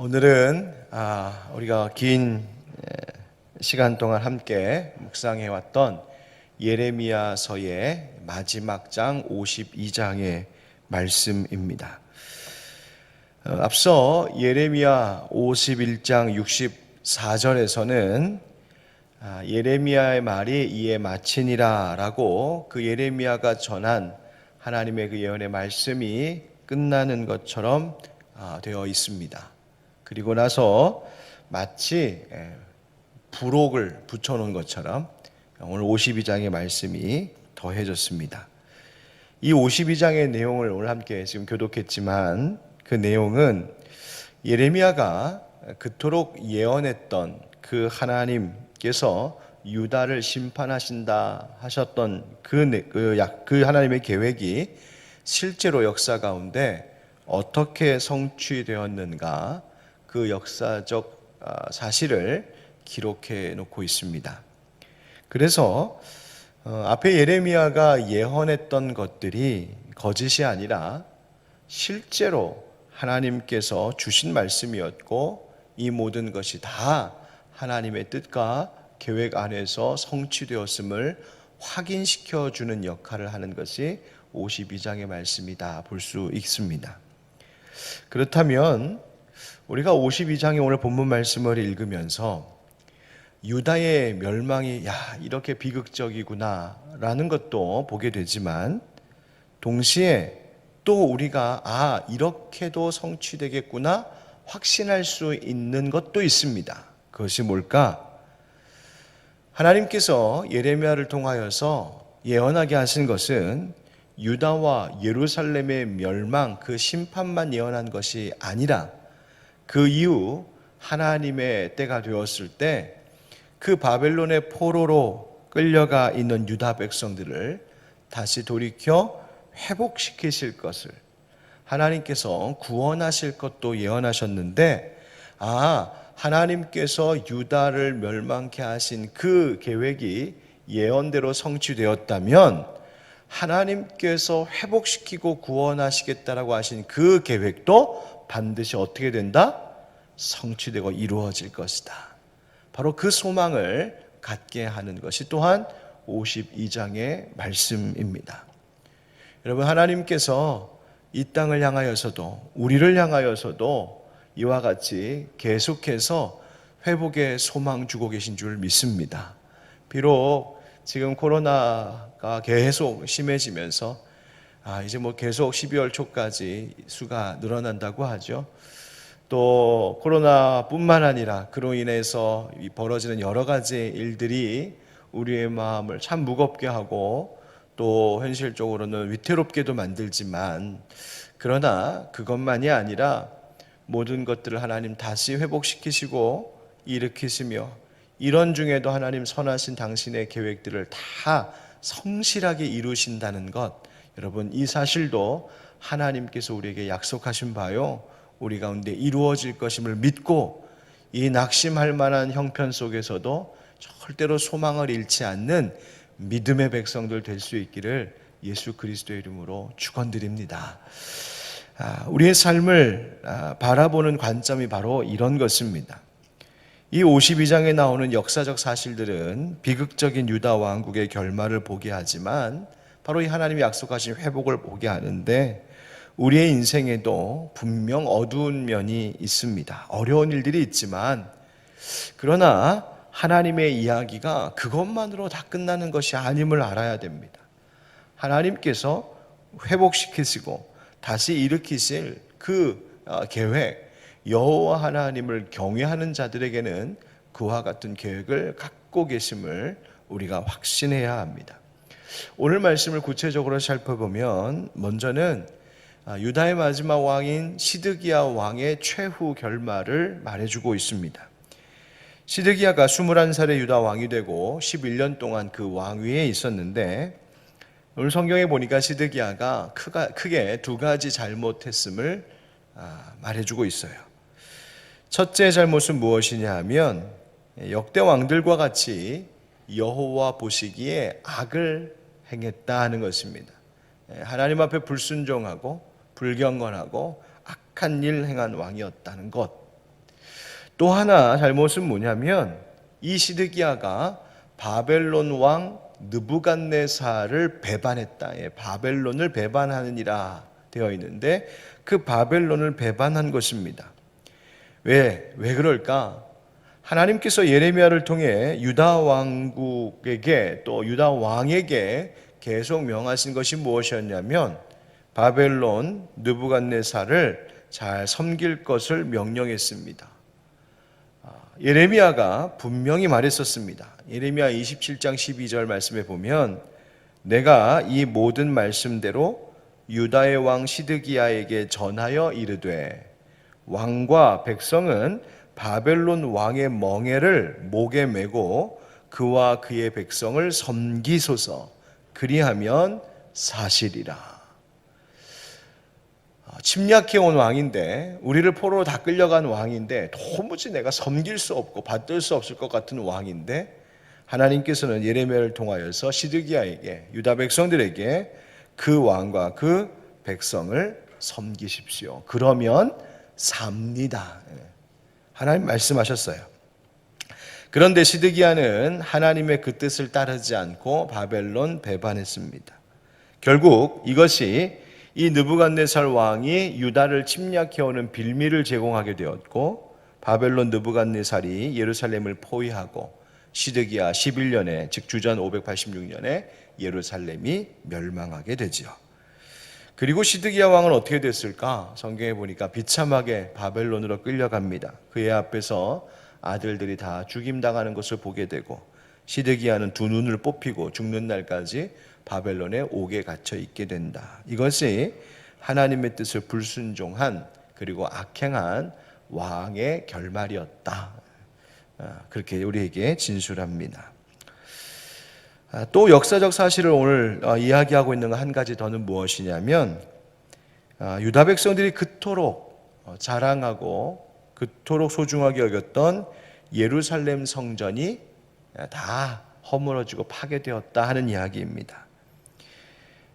오늘은 우리가 긴 시간 동안 함께 묵상해 왔던 예레미야서의 마지막 장 52장의 말씀입니다. 앞서 예레미야 51장 64절에서는 예레미야의 말이 이에 마치니라 라고 그 예레미야가 전한 하나님의 그 예언의 말씀이 끝나는 것처럼 되어 있습니다. 그리고 나서 마치 부록을 붙여놓은 것처럼 오늘 52장의 말씀이 더해졌습니다. 이 52장의 내용을 오늘 함께 지금 교독했지만 그 내용은 예레미야가 그토록 예언했던 그 하나님께서 유다를 심판하신다 하셨던 그 하나님의 계획이 실제로 역사 가운데 어떻게 성취되었는가, 그 역사적 사실을 기록해 놓고 있습니다. 그래서 앞에 예레미야가 예언했던 것들이 거짓이 아니라 실제로 하나님께서 주신 말씀이었고, 이 모든 것이 다 하나님의 뜻과 계획 안에서 성취되었음을 확인시켜 주는 역할을 하는 것이 52장의 말씀이다 볼 수 있습니다. 그렇다면 우리가 52장의 오늘 본문 말씀을 읽으면서 유다의 멸망이 이렇게 비극적이구나 라는 것도 보게 되지만, 동시에 또 우리가 이렇게도 성취되겠구나 확신할 수 있는 것도 있습니다. 그것이 뭘까? 하나님께서 예레미야를 통하여서 예언하게 하신 것은 유다와 예루살렘의 멸망, 그 심판만 예언한 것이 아니라 그 이후 하나님의 때가 되었을 때 그 바벨론의 포로로 끌려가 있는 유다 백성들을 다시 돌이켜 회복시키실 것을 하나님께서 구원하실 것도 예언하셨는데, 하나님께서 유다를 멸망케 하신 그 계획이 예언대로 성취되었다면 하나님께서 회복시키고 구원하시겠다라고 하신 그 계획도 반드시 어떻게 된다? 성취되고 이루어질 것이다. 바로 그 소망을 갖게 하는 것이 또한 52장의 말씀입니다. 여러분, 하나님께서 이 땅을 향하여서도 우리를 향하여서도 이와 같이 계속해서 회복의 소망 주고 계신 줄 믿습니다. 비록 지금 코로나가 계속 심해지면서 이제 계속 12월 초까지 수가 늘어난다고 하죠. 또 코로나뿐만 아니라 그로 인해서 벌어지는 여러 가지 일들이 우리의 마음을 참 무겁게 하고 또 현실적으로는 위태롭게도 만들지만, 그러나 그것만이 아니라 모든 것들을 하나님 다시 회복시키시고 일으키시며, 이런 중에도 하나님 선하신 당신의 계획들을 다 성실하게 이루신다는 것, 여러분, 이 사실도 하나님께서 우리에게 약속하신 바요, 우리 가운데 이루어질 것임을 믿고 이 낙심할 만한 형편 속에서도 절대로 소망을 잃지 않는 믿음의 백성들 될 수 있기를 예수 그리스도의 이름으로 축원드립니다. 우리의 삶을 바라보는 관점이 바로 이런 것입니다. 이 52장에 나오는 역사적 사실들은 비극적인 유다 왕국의 결말을 보게 하지만 바로 이 하나님이 약속하신 회복을 보게 하는데, 우리의 인생에도 분명 어두운 면이 있습니다. 어려운 일들이 있지만, 그러나 하나님의 이야기가 그것만으로 다 끝나는 것이 아님을 알아야 됩니다. 하나님께서 회복시키시고 다시 일으키실 그 계획, 여호와 하나님을 경외하는 자들에게는 그와 같은 계획을 갖고 계심을 우리가 확신해야 합니다. 오늘 말씀을 구체적으로 살펴보면, 먼저는 유다의 마지막 왕인 시드기야 왕의 최후 결말을 말해주고 있습니다. 시드기야가 21살의 유다 왕이 되고 11년 동안 그 왕위에 있었는데, 오늘 성경에 보니까 시드기야가 크게 두 가지 잘못했음을 말해주고 있어요. 첫째 잘못은 무엇이냐 하면, 역대 왕들과 같이 여호와 보시기에 악을 행했다 하는 것입니다. 하나님 앞에 불순종하고 불경건하고 악한 일 행한 왕이었다는 것. 또 하나 잘못은 뭐냐면 이 시드기야가 바벨론 왕 느부갓네살을 배반했다. 바벨론을 배반하느니라 되어 있는데 그 바벨론을 배반한 것입니다. 왜 그럴까? 하나님께서 예레미야를 통해 유다 왕국에게 또 유다 왕에게 계속 명하신 것이 무엇이었냐면 바벨론 느부갓네살을 잘 섬길 것을 명령했습니다. 예레미야가 분명히 말했었습니다. 예레미야 27장 12절 말씀에 보면 내가 이 모든 말씀대로 유다의 왕 시드기야에게 전하여 이르되 왕과 백성은 바벨론 왕의 멍에를 목에 메고 그와 그의 백성을 섬기소서 그리하면 사실이라. 침략해온 왕인데 우리를 포로로 다 끌려간 왕인데 도무지 내가 섬길 수 없고 받들 수 없을 것 같은 왕인데 하나님께서는 예레미야를 통하여서 시드기야에게 유다 백성들에게 그 왕과 그 백성을 섬기십시오. 그러면 삽니다. 하나님 말씀하셨어요. 그런데 시드기야는 하나님의 그 뜻을 따르지 않고 바벨론 배반했습니다. 결국 이것이 이 느부갓네살 왕이 유다를 침략해오는 빌미를 제공하게 되었고 바벨론 느부갓네살이 예루살렘을 포위하고 시드기야 11년에 즉 주전 586년에 예루살렘이 멸망하게 되지요. 그리고 시드기야 왕은 어떻게 됐을까? 성경에 보니까 비참하게 바벨론으로 끌려갑니다. 그의 앞에서 아들들이 다 죽임당하는 것을 보게 되고 시드기야는 두 눈을 뽑히고 죽는 날까지 바벨론에 옥에 갇혀 있게 된다. 이것이 하나님의 뜻을 불순종한 그리고 악행한 왕의 결말이었다. 그렇게 우리에게 진술합니다. 또 역사적 사실을 오늘 이야기하고 있는 한 가지 더는 무엇이냐면 유다 백성들이 그토록 자랑하고 그토록 소중하게 여겼던 예루살렘 성전이 다 허물어지고 파괴되었다 하는 이야기입니다.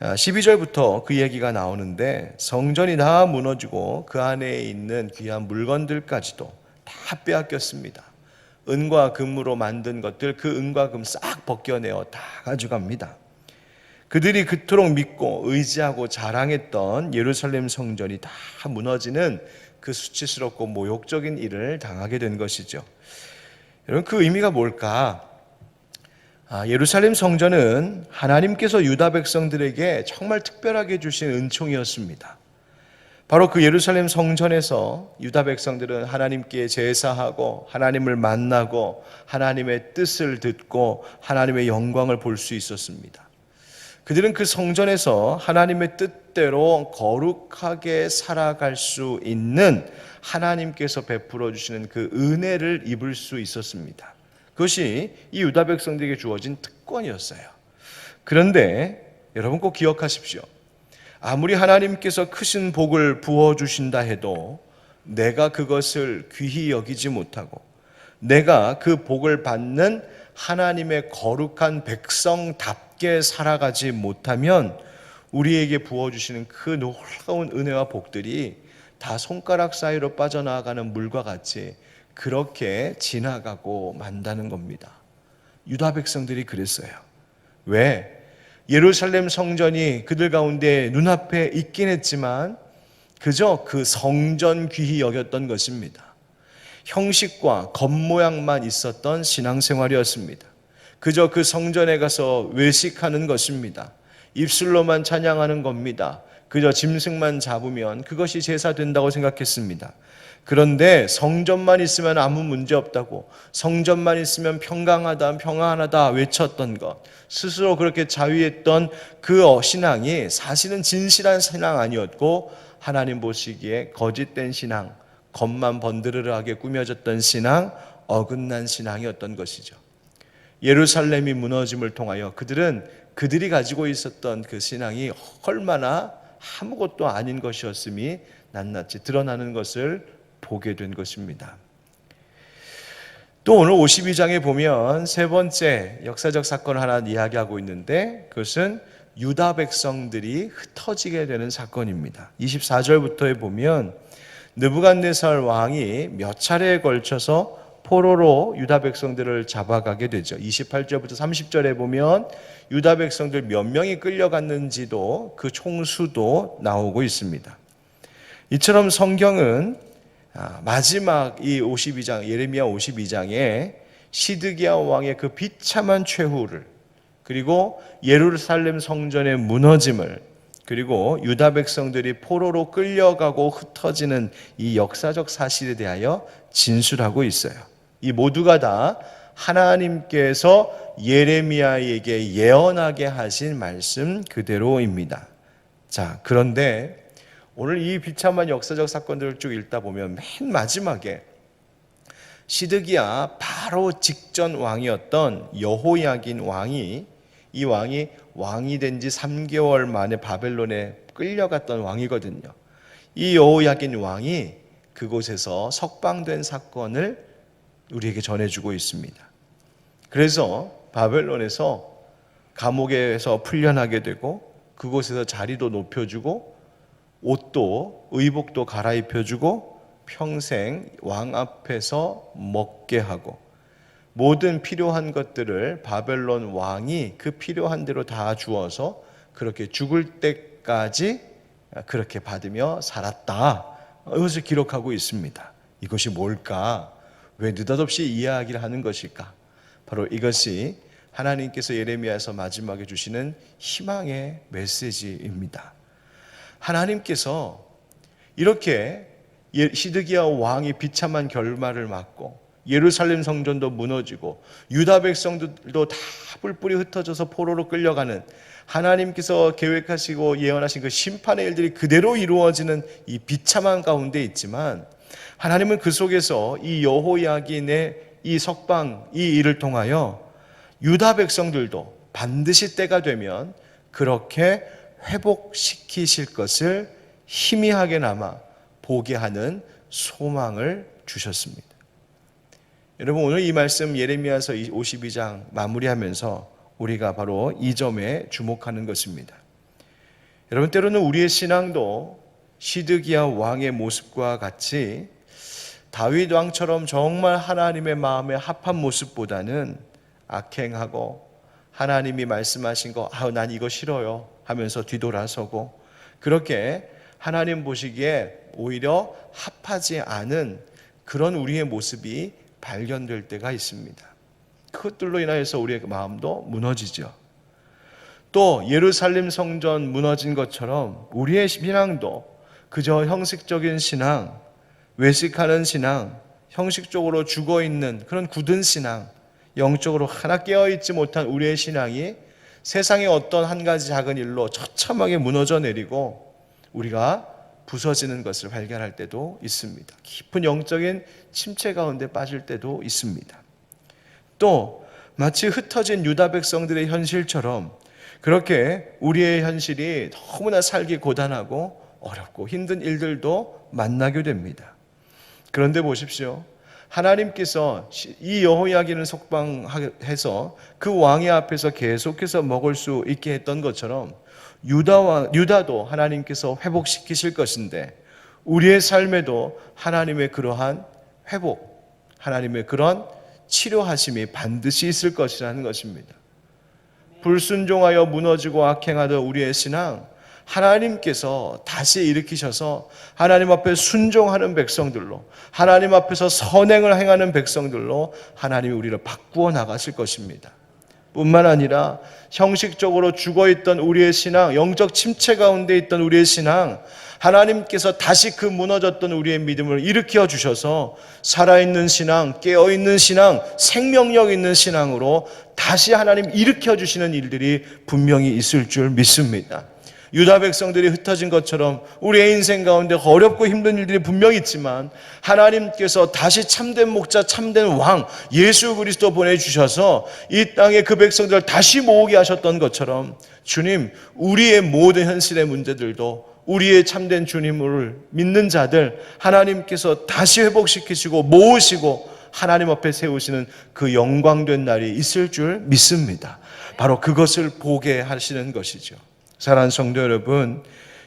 12절부터 그 얘기가 나오는데 성전이 다 무너지고 그 안에 있는 귀한 물건들까지도 다 빼앗겼습니다. 은과 금으로 만든 것들 그 은과 금 싹 벗겨내어 다 가져갑니다. 그들이 그토록 믿고 의지하고 자랑했던 예루살렘 성전이 다 무너지는 그 수치스럽고 모욕적인 일을 당하게 된 것이죠. 여러분 그 의미가 뭘까? 예루살렘 성전은 하나님께서 유다 백성들에게 정말 특별하게 주신 은총이었습니다. 바로 그 예루살렘 성전에서 유다 백성들은 하나님께 제사하고 하나님을 만나고 하나님의 뜻을 듣고 하나님의 영광을 볼 수 있었습니다. 그들은 그 성전에서 하나님의 뜻대로 거룩하게 살아갈 수 있는 하나님께서 베풀어 주시는 그 은혜를 입을 수 있었습니다. 그것이 이 유다 백성들에게 주어진 특권이었어요. 그런데 여러분 꼭 기억하십시오. 아무리 하나님께서 크신 복을 부어주신다 해도 내가 그것을 귀히 여기지 못하고 내가 그 복을 받는 하나님의 거룩한 백성답게 살아가지 못하면 우리에게 부어주시는 그 놀라운 은혜와 복들이 다 손가락 사이로 빠져나가는 물과 같이 그렇게 지나가고 만다는 겁니다. 유다 백성들이 그랬어요. 왜? 예루살렘 성전이 그들 가운데 눈앞에 있긴 했지만 그저 그 성전 귀히 여겼던 것입니다. 형식과 겉모양만 있었던 신앙생활이었습니다. 그저 그 성전에 가서 외식하는 것입니다. 입술로만 찬양하는 겁니다. 그저 짐승만 잡으면 그것이 제사 된다고 생각했습니다. 그런데 성전만 있으면 아무 문제 없다고, 성전만 있으면 평안하다 외쳤던 것, 스스로 그렇게 자위했던 그 신앙이 사실은 진실한 신앙 아니었고 하나님 보시기에 거짓된 신앙, 겉만 번드르르하게 꾸며졌던 신앙, 어긋난 신앙이었던 것이죠. 예루살렘이 무너짐을 통하여 그들이 가지고 있었던 그 신앙이 얼마나 아무것도 아닌 것이었음이 낱낱이 드러나는 것을 보게 된 것입니다. 또 오늘 52장에 보면 세 번째 역사적 사건을 하나 이야기하고 있는데 그것은 유다 백성들이 흩어지게 되는 사건입니다. 24절부터에 보면 느부갓네살 왕이 몇 차례에 걸쳐서 포로로 유다 백성들을 잡아가게 되죠. 28절부터 30절에 보면 유다 백성들 몇 명이 끌려갔는지도 그 총수도 나오고 있습니다. 이처럼 성경은 마지막 이 52장, 예레미야 52장에 시드기야 왕의 그 비참한 최후를, 그리고 예루살렘 성전의 무너짐을, 그리고 유다 백성들이 포로로 끌려가고 흩어지는 이 역사적 사실에 대하여 진술하고 있어요. 이 모두가 다 하나님께서 예레미야에게 예언하게 하신 말씀 그대로입니다. 자, 그런데 오늘 이 비참한 역사적 사건들을 쭉 읽다 보면 맨 마지막에 시드기야 바로 직전 왕이었던 여호야긴 왕이, 이 왕이 된 지 3개월 만에 바벨론에 끌려갔던 왕이거든요. 이 여호야긴 왕이 그곳에서 석방된 사건을 우리에게 전해주고 있습니다. 그래서 바벨론에서 감옥에서 풀려나게 되고 그곳에서 자리도 높여주고 옷도 의복도 갈아입혀주고 평생 왕 앞에서 먹게 하고 모든 필요한 것들을 바벨론 왕이 그 필요한 대로 다 주어서 그렇게 죽을 때까지 그렇게 받으며 살았다. 이것을 기록하고 있습니다. 이것이 뭘까? 왜 느닷없이 이야기를 하는 것일까? 바로 이것이 하나님께서 예레미야에서 마지막에 주시는 희망의 메시지입니다. 하나님께서 이렇게 시드기야 왕이 비참한 결말을 맞고 예루살렘 성전도 무너지고 유다 백성들도 다 뿔뿔이 흩어져서 포로로 끌려가는, 하나님께서 계획하시고 예언하신 그 심판의 일들이 그대로 이루어지는 이 비참한 가운데 있지만, 하나님은 그 속에서 이 여호야긴의 이 석방, 이 일을 통하여 유다 백성들도 반드시 때가 되면 그렇게 회복시키실 것을 희미하게나마 보게 하는 소망을 주셨습니다. 여러분, 오늘 이 말씀 예레미야서 52장 마무리하면서 우리가 바로 이 점에 주목하는 것입니다. 여러분, 때로는 우리의 신앙도 시드기야 왕의 모습과 같이 다윗 왕처럼 정말 하나님의 마음에 합한 모습보다는 악행하고 하나님이 말씀하신 거 난 이거 싫어요 하면서 뒤돌아서고, 그렇게 하나님 보시기에 오히려 합하지 않은 그런 우리의 모습이 발견될 때가 있습니다. 그것들로 인하여서 우리의 마음도 무너지죠. 또 예루살렘 성전 무너진 것처럼 우리의 신앙도 그저 형식적인 신앙, 외식하는 신앙, 형식적으로 죽어있는 그런 굳은 신앙, 영적으로 하나 깨어있지 못한 우리의 신앙이 세상의 어떤 한 가지 작은 일로 처참하게 무너져 내리고 우리가 부서지는 것을 발견할 때도 있습니다. 깊은 영적인 침체 가운데 빠질 때도 있습니다. 또 마치 흩어진 유다 백성들의 현실처럼 그렇게 우리의 현실이 너무나 살기 고단하고 어렵고 힘든 일들도 만나게 됩니다. 그런데 보십시오. 하나님께서 이 여호야긴을 석방해서 그 왕의 앞에서 계속해서 먹을 수 있게 했던 것처럼 유다도 하나님께서 회복시키실 것인데, 우리의 삶에도 하나님의 그러한 회복, 하나님의 그런 치료하심이 반드시 있을 것이라는 것입니다. 불순종하여 무너지고 악행하던 우리의 신앙, 하나님께서 다시 일으키셔서 하나님 앞에 순종하는 백성들로, 하나님 앞에서 선행을 행하는 백성들로 하나님이 우리를 바꾸어 나가실 것입니다. 뿐만 아니라 형식적으로 죽어있던 우리의 신앙, 영적 침체 가운데 있던 우리의 신앙, 하나님께서 다시 그 무너졌던 우리의 믿음을 일으켜 주셔서 살아있는 신앙, 깨어있는 신앙, 생명력 있는 신앙으로 다시 하나님 일으켜 주시는 일들이 분명히 있을 줄 믿습니다. 유다 백성들이 흩어진 것처럼 우리의 인생 가운데 어렵고 힘든 일들이 분명히 있지만, 하나님께서 다시 참된 목자, 참된 왕 예수 그리스도 보내주셔서 이 땅에 그 백성들을 다시 모으게 하셨던 것처럼, 주님, 우리의 모든 현실의 문제들도 우리의 참된 주님을 믿는 자들 하나님께서 다시 회복시키시고 모으시고 하나님 앞에 세우시는 그 영광된 날이 있을 줄 믿습니다. 바로 그것을 보게 하시는 것이죠. 사랑하는 성도 여러분,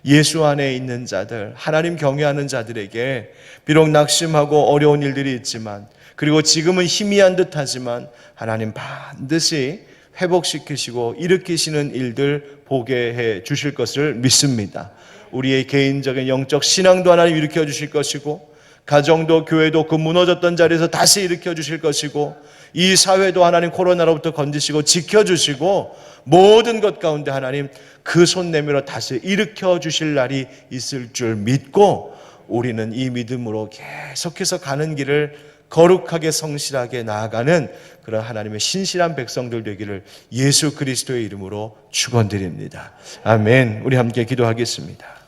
예수 안에 있는 자들, 하나님 경외하는 자들에게 비록 낙심하고 어려운 일들이 있지만, 그리고 지금은 희미한 듯하지만 하나님 반드시 회복시키시고 일으키시는 일들 보게 해 주실 것을 믿습니다. 우리의 개인적인 영적 신앙도 하나님 일으켜 주실 것이고, 가정도 교회도 그 무너졌던 자리에서 다시 일으켜 주실 것이고, 이 사회도 하나님 코로나로부터 건지시고 지켜주시고, 모든 것 가운데 하나님 그 손 내밀어 다시 일으켜 주실 날이 있을 줄 믿고, 우리는 이 믿음으로 계속해서 가는 길을 거룩하게 성실하게 나아가는 그런 하나님의 신실한 백성들 되기를 예수 그리스도의 이름으로 축원드립니다. 아멘. 우리 함께 기도하겠습니다.